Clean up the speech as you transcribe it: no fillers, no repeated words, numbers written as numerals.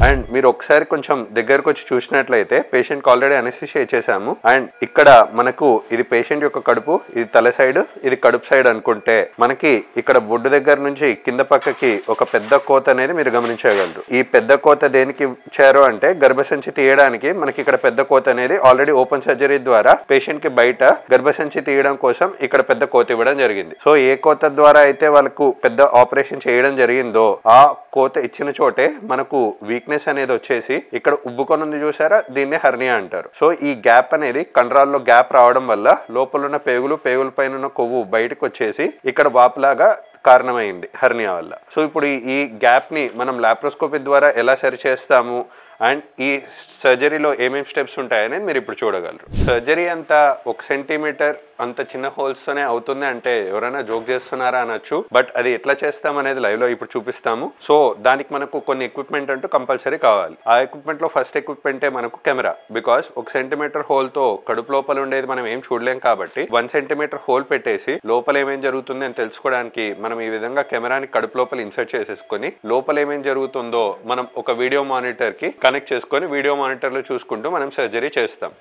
And మీరు ఒకసారి కొంచెం దగ్గరకు వచ్చి చూసినట్లయితే పేషెంట్ ఆల్రెడీ అనెస్థీషియా ఇచ్చేసాము. అండ్ ఇక్కడ మనకు ఇది పేషెంట్ యొక్క కడుపు, ఇది తల సైడ్, ఇది కడుపు సైడ్ అనుకుంటే మనకి ఇక్కడ బొడ్డు దగ్గర నుంచి కింద పక్కకి ఒక పెద్ద కోత అనేది మీరు గమనించగలరు. ఈ పెద్ద కోత దేనికి ఇచ్చారు అంటే గర్భసంచి తీయడానికి. మనకి ఇక్కడ పెద్ద కోత అనేది ఆల్రెడీ ఓపెన్ సర్జరీ ద్వారా పేషెంట్ కి బయట గర్భసంచి తీయడం కోసం ఇక్కడ పెద్ద కోత ఇవ్వడం జరిగింది. సో ఏ కోత ద్వారా అయితే వాళ్ళకు పెద్ద ఆపరేషన్ చేయడం జరిగిందో ఆ కోత ఇచ్చిన చోటే మనకు వీక్నెస్ అనేది వచ్చేసి ఇక్కడ ఉబ్బుకొనుంది చూసారా, దీన్నే హెర్నియా అంటారు. సో ఈ గ్యాప్ అనేది కండరాల్లో గ్యాప్ రావడం వల్ల లోపల ఉన్న పేగుల పైన ఉన్న కొవ్వు బయటకు వచ్చేసి ఇక్కడ వాపులాగా కారణమైంది హెర్నియా వల్ల. సో ఇప్పుడు ఈ గ్యాప్ ని మనం లాప్రోస్కోపీ ద్వారా ఎలా సరి చేస్తాము అండ్ ఈ సర్జరీలో ఏమేమి స్టెప్స్ ఉంటాయనేది మీరు ఇప్పుడు చూడగలరు. సర్జరీ అంతా 1 సెంటీమీటర్ అంత చిన్న హోల్స్ తోనే అవుతుంది అంటే ఎవరైనా జోక్ చేస్తున్నారా అనొచ్చు. బట్ అది ఎట్లా చేస్తాం అనేది లైవ్ లో ఇప్పుడు చూపిస్తాము. సో దానికి మనకు కొన్ని ఎక్విప్మెంట్ అంటూ కంపల్సరీ కావాలి. ఆ ఎక్విప్మెంట్ లో ఫస్ట్ ఎక్విప్మెంటే మనకు కెమెరా. బికాస్ 1 సెంటీమీటర్ హోల్ తో కడుపు లోపల ఉండేది మనం ఏం చూడలేం కాబట్టి 1 సెంటీమీటర్ హోల్ పెట్టేసి లోపల ఏమేం జరుగుతుంది అని తెలుసుకోవడానికి మనం ఈ విధంగా కెమెరాని కడుపు లోపల ఇన్సర్ట్ చేసేసుకొని లోపల ఏమేం జరుగుతుందో మనం ఒక వీడియో మానిటర్ కి కనెక్ట్ చేసుకొని వీడియో మానిటర్ లో చూసుకుంటూ మనం సర్జరీ చేస్తాం.